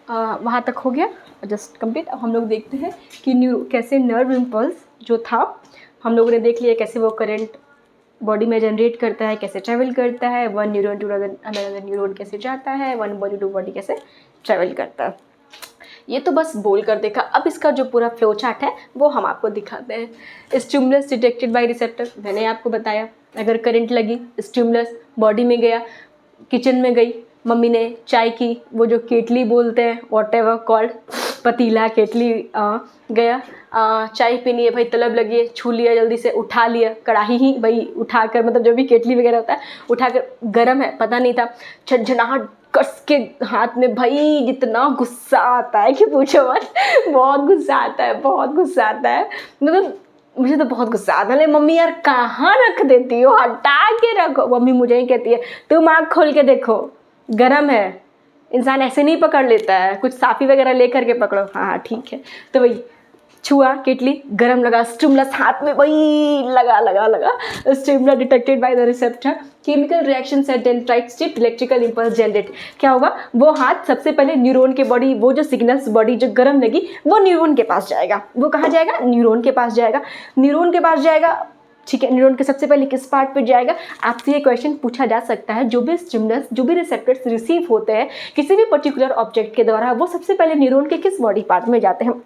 वहाँ तक हो गया जस्ट कंप्लीट। अब हम लोग देखते हैं कि कैसे नर्व इम्पल्स जो था हम लोगों ने देख लिया कैसे वो करंट बॉडी में जनरेट करता है, कैसे ट्रैवल करता है, one neuron to another neuron कैसे जाता है, वन बॉडी टू बॉडी कैसे ट्रैवल करता है। ये तो बस बोल कर देखा। अब इसका जो पूरा फ्लो चार्ट है वो हम आपको दिखाते हैं। स्टिमुलस डिटेक्टेड बाय रिसेप्टर, मैंने आपको बताया अगर करंट लगी स्टिमुलस बॉडी में गया, किचन में गई, मम्मी ने चाय की, वो जो केटली बोलते हैं वॉट एवर कॉल्ड, पतीला केटली गया, चाय पीनी है भाई, तलब लगी है, छू लिया, जल्दी से उठा लिया, कढ़ाई ही भाई उठाकर, मतलब जो भी केटली वगैरह होता है उठाकर, गर्म है पता नहीं था, झनझनाहट कस के हाथ में, भाई जितना गुस्सा आता है कि पूछो मत, बहुत गुस्सा आता है, बहुत गुस्सा आता है, मतलब मुझे तो बहुत गुस्सा आता है। मम्मी यार कहाँ रख देती हो, हटा के रखो। मम्मी मुझे ही कहती है तुम आँख खोल के देखो, गरम है, इंसान ऐसे नहीं पकड़ लेता है, कुछ साफ़ी वगैरह ले करके पकड़ो। हाँ हाँ ठीक है। तो वही छुआ केटली, गरम लगा, स्टिमुलस हाथ में वही लगा, stimulus detected by the receptor, chemical reaction at dendrite state, electrical impulse generate. क्या होगा, वो हाथ सबसे पहले न्यूरॉन के बॉडी, वो जो सिग्नल्स बॉडी जो गरम लगी वो न्यूरॉन के पास जाएगा। वो कहाँ जाएगा, न्यूरॉन के पास जाएगा, न्यूरॉन के पास जाएगा। ठीक है, न्यूरॉन के सबसे पहले किस पार्ट पे जाएगा, आपसे ये क्वेश्चन पूछा जा सकता है। जो भी स्टिमुलस, जो भी रिसेप्टर्स रिसीव होते हैं किसी भी पर्टिकुलर ऑब्जेक्ट के द्वारा, वो सबसे पहले न्यूरॉन के किस बॉडी पार्ट में जाते हैं,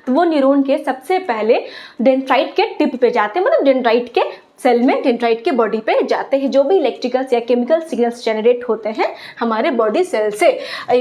तो वो न्यूरॉन के सबसे पहले डेंड्राइट के टिप पे जाते हैं, मतलब डेंड्राइट के सेल में, डेंड्राइट के बॉडी पे जाते हैं। जो भी इलेक्ट्रिकल्स या केमिकल सिग्नल्स जनरेट होते हैं हमारे बॉडी सेल से,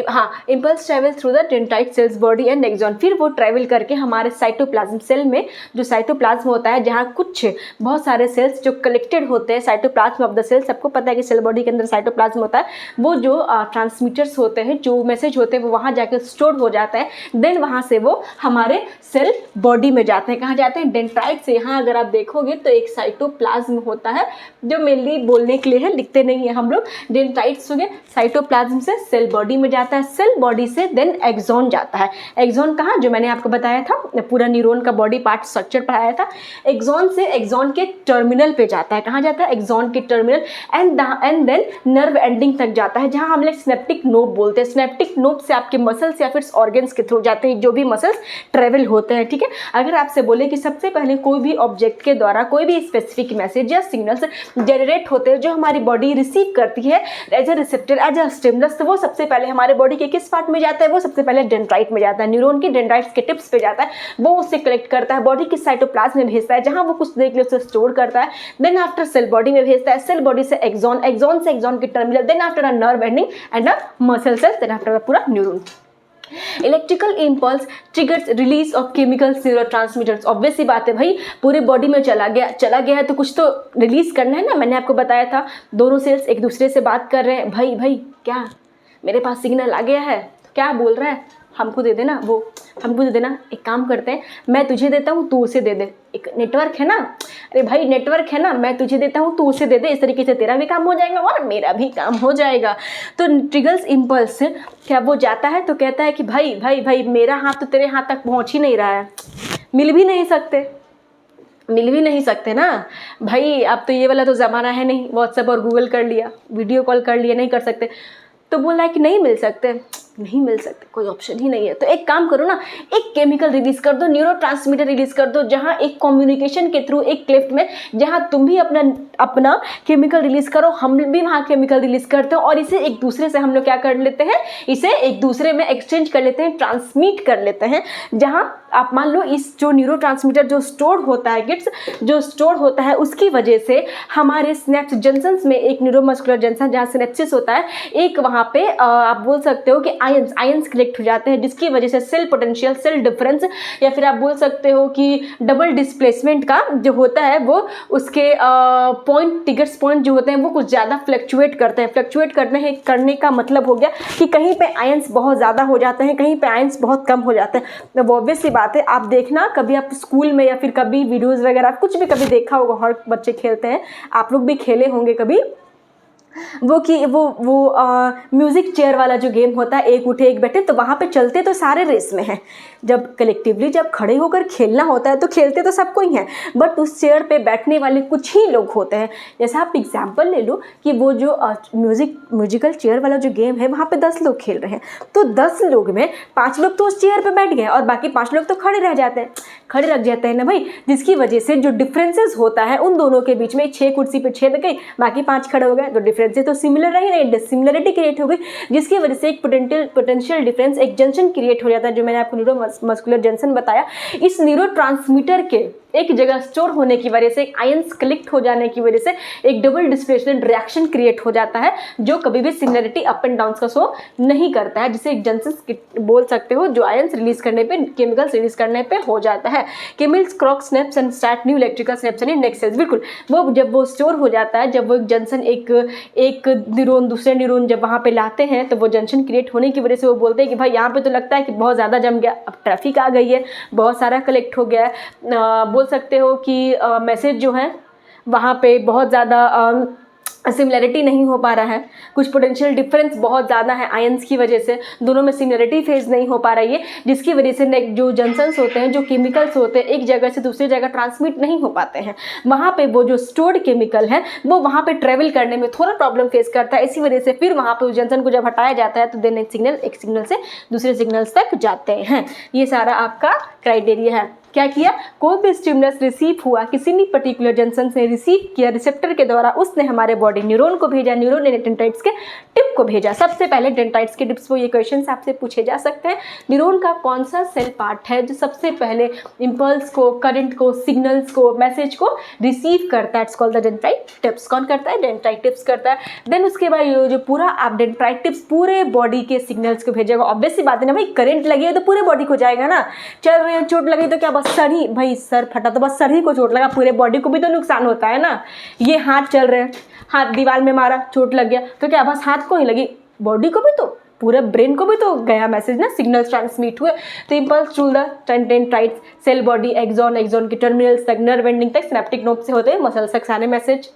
हाँ, impulse travel through the dendrite cells body and axon, फिर वो ट्रैवल करके हमारे साइटोप्लाज्म सेल में, जो साइटोप्लाज्म होता है जहाँ कुछ बहुत सारे सेल्स जो कलेक्टेड होते हैं, साइटोप्लाज्म ऑफ द सेल, सबको पता है कि सेल बॉडी के अंदर साइटोप्लाज्म होता है, वो जो ट्रांसमीटर्स होते हैं, जो मैसेज होते हैं वो वहाँ जाकर स्टोर हो जाता है। देन वहाँ से वो हमारे सेल बॉडी में जाते हैं। कहाँ जाते हैं, डेंड्राइट से। यहाँ अगर आप देखोगे तो एक साइटोप्लाज्म होता है जो मेनली बोलने के लिए है, लिखते नहीं है हम लोग। डेंड्राइट्स हो गए, साइटोप्लाज्म से सेल बॉडी में जाता है, सेल बॉडी से देन एक्सॉन जाता है। एक्सॉन कहाँ, जो मैंने आपको बताया था, पूरा न्यूरॉन का बॉडी पार्ट स्ट्रक्चर पढ़ाया था। एक्सॉन से एक्सॉन के टर्मिनल पे जाता है। कहाँ जाता है, एक्सॉन के terminal, and then nerve ending तक जाता है, जहाँ हम लोग स्नेप्टिक नोब बोलते हैं। स्नेप्टिक नोब से आपके मसल्स या फिर ऑर्गन्स के थ्रू जाते हैं, जो भी मसल्स ट्रेवल होते हैं। ठीक है, अगर आपसे बोले कि सबसे पहले कोई भी ऑब्जेक्ट के द्वारा कोई भी स्पेसिफिक मैसेज या सिग्नल्स जनरेट होते हैं जो हमारी बॉडी रिसीव करती है as a receptor, as a stimulus, तो वो सबसे पहले हमारे बॉडी के किस पार्ट में जाता है, वो सबसे पहले डेंड्राइट में जाता है, न्यूरॉन की डेंड्राइट्स के टिप्स पे जाता है। वो उससे कलेक्ट करता है, बॉडी की साइटोप्लाज्म में भेजता है, जहां वो कुछ देर के लिए उसे स्टोर करता है। देन आफ्टर सेल बॉडी में भेजता है, सेल बॉडी से एक्सॉन, एक्सॉन से एक्सॉन के terminal, then after a nerve ending and a muscle cells, then after a पूरा neuron. Electrical impulse triggers release of chemicals neurotransmitters. Obvious सी बात है भाई, पूरे बॉडी में चला गया है तो कुछ तो रिलीज करना है ना। मैंने आपको बताया था दोनों सेल्स एक दूसरे से बात कर रहे हैं, भाई क्या मेरे पास सिग्नल आ गया है, क्या बोल रहा है, हमको दे देना, वो हमको दे देना। एक काम करते हैं, मैं तुझे देता हूँ तू उसे दे दे, एक नेटवर्क है ना, अरे भाई नेटवर्क है ना, मैं तुझे देता हूँ तू उसे दे दे, इस तरीके से तेरा भी काम हो जाएगा और मेरा भी काम हो जाएगा। तो ट्रिगर्स इम्पल्स क्या, वो जाता है तो कहता है कि भाई मेरा हाथ तो तेरे हाथ तक पहुँच ही नहीं रहा है, मिल भी नहीं सकते ना भाई। अब तो ये वाला तो ज़माना है नहीं, व्हाट्सएप और गूगल कर लिया, वीडियो कॉल कर लिया, नहीं कर सकते। तो बोला है कि नहीं मिल सकते, कोई ऑप्शन ही नहीं है। तो एक काम करो ना, एक केमिकल रिलीज कर दो, न्यूरोट्रांसमीटर रिलीज कर दो, जहां एक कम्युनिकेशन के थ्रू एक क्लिफ्ट में, जहां तुम भी अपना केमिकल रिलीज करो, हम भी वहां केमिकल रिलीज करते हैं, और इसे एक दूसरे से हम लोग क्या कर लेते हैं, इसे एक दूसरे में एक्सचेंज कर लेते हैं, ट्रांसमिट कर लेते हैं। जहां आप मान लो इस जो न्यूरोट्रांसमीटर जो स्टोर होता है, गिट्स जो स्टोर होता है, उसकी वजह से हमारे स्नेप्स जंक्शंस में, एक न्यूरोमस्कुलर जंक्शन जहाँ सिनेप्सिस होता है, एक वहाँ पे आप बोल सकते हो कि आयंस कलेक्ट हो जाते हैं, जिसकी वजह से सेल पोटेंशियल, सेल डिफरेंस, या फिर आप बोल सकते हो कि डबल डिस्प्लेसमेंट का जो होता है, वो उसके पॉइंट, ट्रिगर्स पॉइंट जो होते हैं वो कुछ ज़्यादा फ्लक्चुएट करते हैं। फ्लक्चुएट करने का मतलब हो गया कि कहीं पे आयंस बहुत ज़्यादा हो जाते हैं, कहीं पे आयंस बहुत कम हो जाते हैं। तो ऑब्वियस सी बात है, आप देखना कभी आप स्कूल में या फिर कभी वीडियोज़ वगैरह कुछ भी कभी देखा होगा, हर बच्चे खेलते हैं, आप लोग भी खेले होंगे कभी। वो म्यूज़िक चेयर वाला जो गेम होता है, एक उठे एक बैठे, तो वहाँ पे चलते तो सारे रेस में हैं, जब कलेक्टिवली जब खड़े होकर खेलना होता है तो खेलते तो सबको ही हैं, बट उस चेयर पे बैठने वाले कुछ ही लोग होते हैं। जैसे आप एग्जांपल ले लो कि वो जो म्यूजिकल चेयर वाला जो गेम है वहाँ पे 10 लोग खेल रहे हैं, तो 10 लोग में 5 लोग तो उस चेयर पे बैठ गए और बाकी 5 लोग तो खड़े रह जाते हैं ना भाई, जिसकी वजह से जो डिफरेंसेस होता है उन दोनों के बीच में, 6 कुर्सी पे 6 लग गई, बाकी 5 खड़े हो गए, तो डिफरेंसेस तो सिमिलर रही नहीं, डिसिमिलरिटी क्रिएट हो गई, जिसकी वजह से एक पोटेंशियल डिफरेंस, एक जंक्शन क्रिएट हो जाता है, जो मैंने आपको न्यूरोमस्कुलर जंक्शन बताया। इस न्यूरोट्रांसमीटर के एक जगह स्टोर होने की वजह से, आयंस कलेक्ट हो जाने की वजह से एक डबल डिस्प्लेसमेंट रिएक्शन क्रिएट हो जाता है, जो कभी भी सिमिलरिटी अप एंड डाउन का शो नहीं करता है, जिसे एक जंक्शन बोल सकते हो, जो आयंस रिलीज करने पे, केमिकल्स रिलीज करने पे हो जाता है। Chemicals cross synapse and start new electrical synapse in next cells. बिल्कुल, वो जब वो स्टोर हो जाता है, जब वो जंक्शन एक न्यूरॉन दूसरे न्यूरॉन जब वहाँ पे लाते हैं, तो वो जंक्शन क्रिएट होने की वजह से वो बोलते हैं कि भाई यहाँ पे तो लगता है कि बहुत ज़्यादा जम गया, अब ट्रैफिक आ गई है, बहुत सारा कलेक्ट हो गया है, बोल सकते हो कि मैसेज जो है वहाँ पे बहुत ज़्यादा सिमिलरिटी नहीं हो पा रहा है, कुछ पोटेंशियल डिफरेंस बहुत ज़्यादा है आयंस की वजह से, दोनों में सिमिलरिटी फेज नहीं हो पा रही है, जिसकी वजह से जो जंक्शंस होते हैं, जो केमिकल्स होते हैं, एक जगह से दूसरी जगह ट्रांसमिट नहीं हो पाते हैं, वहाँ पे वो जो स्टोर्ड केमिकल है वो वहाँ पे ट्रेवल करने में थोड़ा प्रॉब्लम फेस करता है। इसी वजह से फिर वहाँ पे उस जंक्शन को जब हटाया जाता है तो देन एक सिग्नल से दूसरे सिग्नल्स तक जाते हैं। ये सारा आपका क्राइटेरिया है। क्या किया, कोई भी स्टिमुलस रिसीव हुआ, किसी भी पर्टिकुलर जंक्शन से रिसीव किया, रिसेप्टर के द्वारा उसने हमारे बॉडी न्यूरॉन को भेजा, न्यूरॉन ने डेंड्राइट्स के टिप को भेजा। सबसे पहले डेंड्राइट्स के टिप्स को ये क्वेश्चन आपसे पूछे जा सकते हैं, न्यूरॉन का कौन सा सेल पार्ट है जो सबसे पहले इम्पल्स को, करंट को, सिग्नल्स को, मैसेज को रिसीव करता है? It's called the dendrite tips. कौन करता है? डेंड्राइट टिप्स करता है। देन उसके बाद जो पूरा आप डेंड्राइट टिप्स पूरे बॉडी के सिग्नल्स को भेजेगा। ऑब्वियस सी बात है ना भाई, करंट लगी है तो पूरे बॉडी को जाएगा ना, चल रहे हैं चोट लगी तो क्या बस सर ही, भाई सर फटा तो बस सर ही को चोट लगा, पूरे बॉडी को भी तो नुकसान होता है ना। ये हाथ चल रहे हैं, हाथ दीवार में मारा, चोट लग गया, तो क्या बस हाथ को ही लगी, बॉडी को भी तो, पूरे ब्रेन को भी तो गया मैसेज ना, सिग्नल्स ट्रांसमिट हुए। तो impulse through the dendrites, cell body, axon, axon के टर्मिनल्स तक, नर्व एंडिंग तक, सिनेप्टिक नोड से होते हैं मसल्स तक सारे मैसेज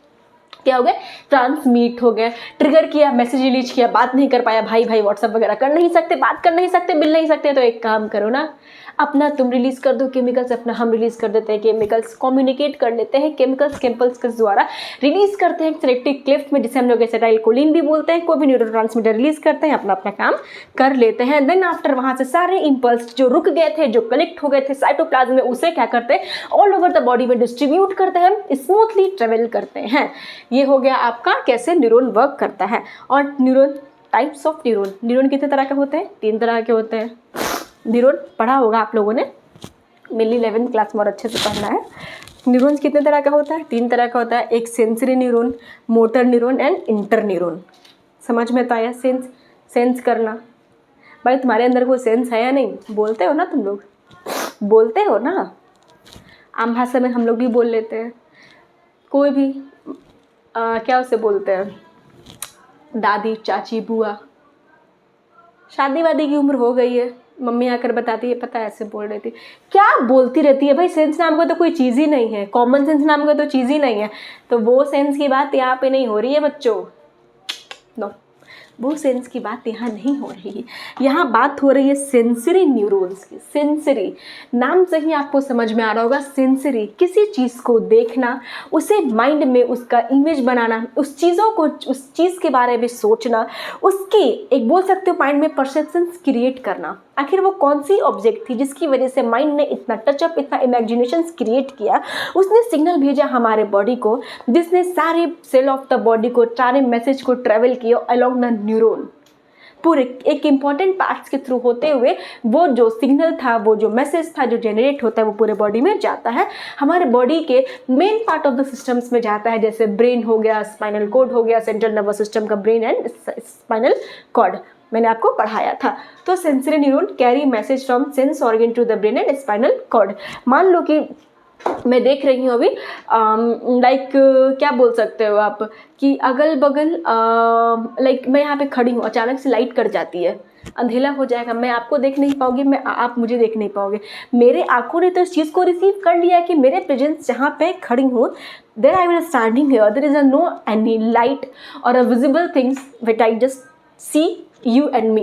क्या हो गए, ट्रांसमिट हो गए। ट्रिगर किया, मैसेज रिलीज किया, बात नहीं कर पाया, भाई व्हाट्सअप वगैरह कर नहीं सकते, बात कर नहीं सकते, मिल नहीं सकते, तो एक काम करो ना, अपना तुम रिलीज कर दो केमिकल्स, अपना हम रिलीज कर देते हैं केमिकल्स, कम्युनिकेट कर लेते हैं केमिकल्स के द्वारा रिलीज करते हैं सिलेक्टिव क्लिफ्ट में, जिसे हम लोग एसिटाइलकोलिन भी बोलते हैं। कोई भी न्यूरोट्रांसमीटर रिलीज करते हैं, अपना अपना काम कर लेते हैं। देन आफ्टर वहाँ से सारे इम्पल्स जो रुक गए थे, जो कलेक्ट हो गए थे साइटोप्लाज्म में, उसे क्या करते हैं, ऑल ओवर द बॉडी में डिस्ट्रीब्यूट करते हैं, स्मूथली ट्रेवल करते हैं। ये हो गया आपका कैसे न्यूरॉन वर्क करता है। और neuron, types of neuron, neuron कितने तरह के होते हैं? 3 तरह के होते हैं। न्यूरॉन पढ़ा होगा आप लोगों ने, मेनली 11th क्लास में और अच्छे से पढ़ना है। न्यूरॉन्स कितने तरह का होता है? 3 तरह का होता है। एक sensory neuron, motor neuron and inter neuron. समझ में तो आया? सेंस करना। भाई तुम्हारे अंदर कोई सेंस है या नहीं? बोलते हो ना तुम लोग, बोलते हो ना, आम भाषा में हम लोग भी बोल लेते हैं। कोई भी क्या उसे बोलते हैं, दादी, चाची, बुआ, शादी वादी की उम्र हो गई है, मम्मी आकर बताती है, पता है ऐसे बोल रही थी, क्या बोलती रहती है भाई, सेंस नाम का तो कोई चीज़ ही नहीं है, कॉमन सेंस नाम का तो चीज़ ही नहीं है। तो वो सेंस की बात यहाँ पे नहीं हो रही है बच्चों, नो, वो सेंस की बात यहाँ नहीं हो रही है। यहाँ बात हो रही है सेंसरी न्यूरॉन्स की। सेंसरी नाम से ही आपको समझ में आ रहा होगा, सेंसरी किसी चीज़ को देखना, उसे माइंड में उसका इमेज बनाना, उस चीज़ों को, उस चीज़ के बारे में सोचना, उसकी एक बोल सकते हो माइंड में परसेप्शंस क्रिएट करना। आखिर वो कौन सी ऑब्जेक्ट थी जिसकी वजह से माइंड ने इतना टचअप, इतना इमेजिनेशंस क्रिएट किया, उसने सिग्नल भेजा हमारे बॉडी को, जिसने सारे सेल ऑफ द बॉडी को, सारे मैसेज को ट्रेवल किया अलोंग द न्यूरॉन, पूरे एक इम्पॉर्टेंट पार्ट्स के थ्रू होते हुए वो जो सिग्नल था, वो जो मैसेज था जो जनरेट होता है, वो पूरे बॉडी में जाता है, हमारे बॉडी के main part of the systems में जाता है, जैसे ब्रेन हो गया, स्पाइनल कॉर्ड हो गया, सेंट्रल नर्वस सिस्टम का ब्रेन एंड स्पाइनल कॉर्ड मैंने आपको पढ़ाया था। तो sensory neuron carry message from sense organ to the brain and spinal cord. मान लो कि मैं देख रही हूँ अभी लाइक क्या बोल सकते हो आप कि अगल बगल लाइक मैं यहाँ पे खड़ी हूँ, अचानक से लाइट कट जाती है, अंधेला हो जाएगा, मैं आपको देख नहीं पाओगे, आप मुझे देख नहीं पाओगे। मेरे आंखों ने तो इस चीज़ को रिसीव कर लिया कि मेरे प्रेजेंस जहाँ पे खड़ी हूँ, there I will standing here, there is a no any light और a visible things which I just see you and me,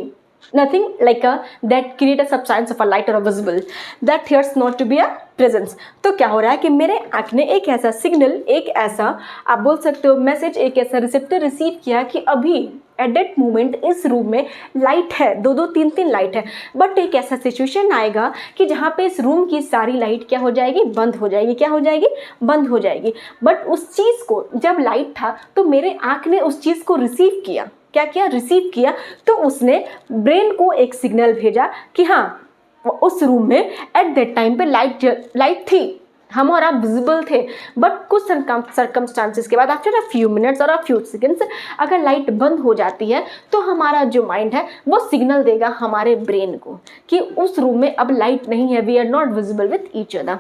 nothing like a that create a substance of a light or a visible that hears not to be a presence। तो क्या हो रहा है कि मेरे आँख ने एक ऐसा सिग्नल, एक ऐसा आप बोल सकते हो मैसेज, एक ऐसा रिसेप्टर रिसीव किया कि अभी एट दैट मोमेंट इस रूम में लाइट है, दो दो तीन तीन लाइट है, बट एक ऐसा सिचुएशन आएगा कि जहाँ पे इस रूम की सारी लाइट क्या हो जाएगी, बंद हो जाएगी, क्या हो जाएगी, बंद हो जाएगी। बट उस चीज़ को जब लाइट था तो मेरे आँख ने उस चीज़ को रिसीव किया, क्या किया, रिसीव किया, तो उसने ब्रेन को एक सिग्नल भेजा कि हाँ उस रूम में एट दैट टाइम पे लाइट थी, हम और आप विजिबल थे, बट कुछ सर्कमस्टांसिस के बाद आफ्टर अ फ्यू मिनट्स और अ फ्यू सेकेंड्स अगर लाइट बंद हो जाती है तो हमारा जो माइंड है वो सिग्नल देगा हमारे ब्रेन को कि उस रूम में अब लाइट नहीं है, we are not visible with each other.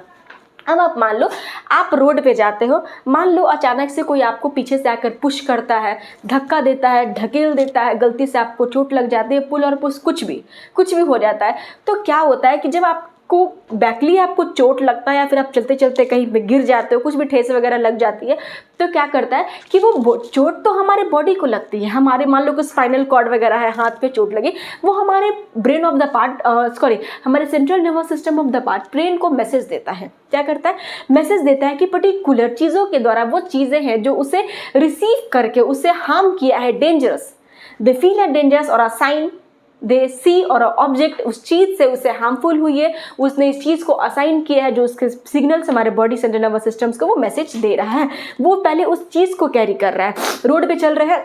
अब आप मान लो आप रोड पे जाते हो, मान लो अचानक से कोई आपको पीछे से आकर पुश करता है, धक्का देता है, ढकेल देता है, गलती से आपको चोट लग जाती है, पुल और पुश कुछ भी हो जाता है। तो क्या होता है कि जब आपको बैकली आपको चोट लगता है या फिर आप चलते चलते कहीं पे गिर जाते हो, कुछ भी ठेस वगैरह लग जाती है, तो क्या करता है कि वो चोट तो हमारे बॉडी को लगती है, हमारे मान लो कि स्पाइनल कॉर्ड वगैरह है, हाथ पे चोट लगी, वो हमारे ब्रेन ऑफ द पार्ट हमारे central nervous system of the part brain को मैसेज देता है। क्या करता है, मैसेज देता है कि पर्टिकुलर चीज़ों के द्वारा वो चीज़ें हैं जो उसे रिसीव करके उसे हार्म किया है, डेंजरस, दे फील है डेंजरस और अ साइन दे सी और ऑब्जेक्ट उस चीज़ से उसे हार्मफुल हुई है, उसने इस चीज़ को असाइन किया है, जो उसके सिग्नल्स हमारे बॉडी सेंट्रल नर्वस सिस्टम्स को वो मैसेज दे रहा है, वो पहले उस चीज़ को कैरी कर रहा है। रोड पे चल रहे हैं,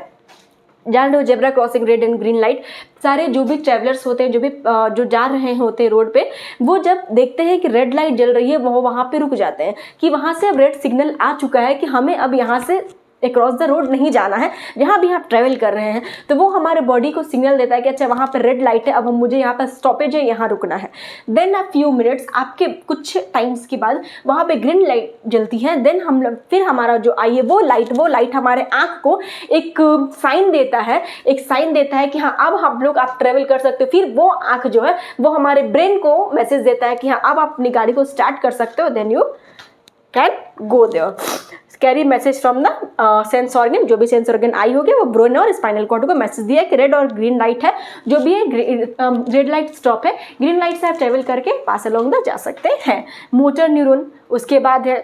जान लो zebra crossing, red and green light, सारे जो भी ट्रैवलर्स होते हैं, जो जा रहे होते हैं रोड पे, वो जब देखते हैं कि रेड लाइट जल रही है वो वहाँ पे रुक जाते हैं कि वहाँ से अब रेड सिग्नल आ चुका है कि हमें अब यहाँ से अक्रॉस द रोड नहीं जाना है, जहाँ भी आप ट्रैवल कर रहे हैं, तो वो हमारे बॉडी को सिग्नल देता है कि अच्छा वहाँ पर रेड लाइट है, अब मुझे यहाँ पर स्टॉपेज है, यहाँ रुकना है। देन अ फ्यू मिनट्स, आपके कुछ टाइम्स के बाद वहाँ पे ग्रीन लाइट जलती है, देन हम फिर हमारा जो आई है वो लाइट हमारे आँख को एक साइन देता है कि हाँ अब हम लोग आप ट्रैवल कर सकते हो। फिर वो आँख जो है वो हमारे ब्रेन को मैसेज देता है कि हाँ अब आप अपनी गाड़ी को स्टार्ट कर सकते हो, then you can go there. Carry message from the sense organ, जो भी सेंस ऑर्गन आई होगी वो ब्रेन और स्पाइनल कॉर्ड को मैसेज दिया कि रेड और ग्रीन लाइट है, जो भी है रेड लाइट स्टॉप है, ग्रीन लाइट से आप ट्रेवल करके पास अलोंग द जा सकते हैं। मोटर न्यूरॉन, उसके बाद है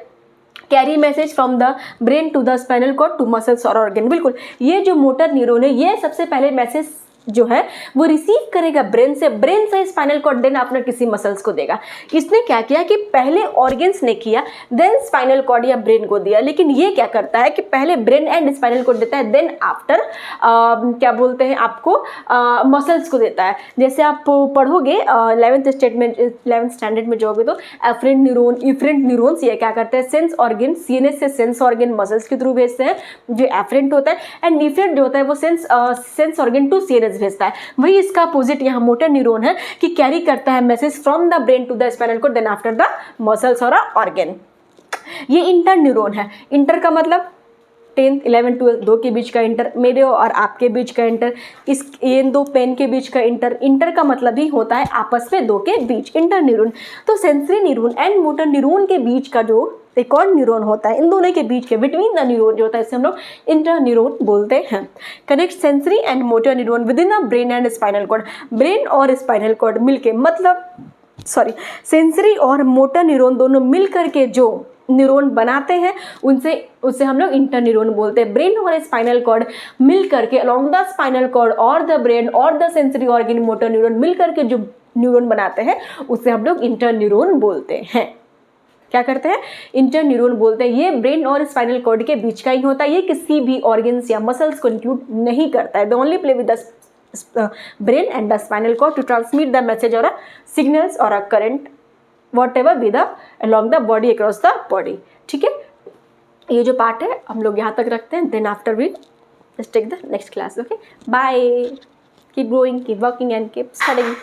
carry message from the brain to the spinal cord to muscles और ऑर्गन। बिल्कुल, ये जो मोटर न्यूरॉन है ये सबसे पहले मैसेज जो है वो रिसीव करेगा ब्रेन से स्पाइनल कॉर्ड, देन अपने किसी मसल्स को देगा। इसने क्या किया कि पहले ऑर्गन्स ने किया, देन स्पाइनल कॉर्ड या ब्रेन को दिया, लेकिन ये क्या करता है कि पहले ब्रेन एंड स्पाइनल कॉर्ड देता है, देन आफ्टर क्या बोलते हैं आपको मसल्स को देता है। जैसे आप पढ़ोगे 11th स्टैंडर्ड में जाओगे तो एफरेंट न्यूरॉन्स ये क्या करते हैं, सेंस ऑर्गन, सीएनएस से सेंस ऑर्गन मसल्स के थ्रू भेजते हैं, जो एफरेंट होता है, एंड इफरेंट जो होता है वो सेंस ऑर्गन टू सीएनएस भेजता है। वही इसका अपोजिट यहाँ मोटर न्यूरॉन है कि कैरी करता है message from the brain to the spinal cord, then after the muscles और ऑर्गन। ये इंटर न्यूरॉन है। इंटर का मतलब 10th 11th 12th दो के बीच का इंटर, मेरे और आपके बीच का इंटर, इन दो पेन के बीच का इंटर का मतलब ही होता है आपस में दो के बीच, इंटर न्यूरॉन। तो sensory neuron and motor neuron के बीच का जो एक और न्यूरॉन होता है, इन दोनों के बीच के बिटवीन द न्यूरॉन जो होता है, इसे हम लोग इंटर न्यूरॉन बोलते हैं। Connect sensory and motor neuron with in the brain and spinal cord. Brain और स्पाइनल कॉर्ड मिलके सेंसरी और मोटर न्यूरॉन दोनों मिल करके जो न्यूरॉन बनाते हैं उसे हम लोग इंटर न्यूरॉन बोलते हैं। ब्रेन और स्पाइनल कॉर्ड मिल करके अलोंग द स्पाइनल कॉर्ड और द ब्रेन और the sensory organ motor neuron मिल करके जो न्यूरॉन बनाते हैं उसे हम लोग इंटर न्यूरॉन बोलते हैं। क्या करते हैं, इंटर न्यूरॉन बोलते हैं। ये ब्रेन और स्पाइनल कॉर्ड के बीच का ही होता है, ये किसी भी ऑर्गन्स या मसल्स को इंक्लूड नहीं करता है। They only play with the brain and the spinal cord to transmit the message और सिग्नल्स और current whatever be the along the body across the body। ठीक है, ये जो पार्ट है हम लोग यहाँ तक रखते हैं, then after we just take the next class। okay, bye, keep growing, keep working and keep studying।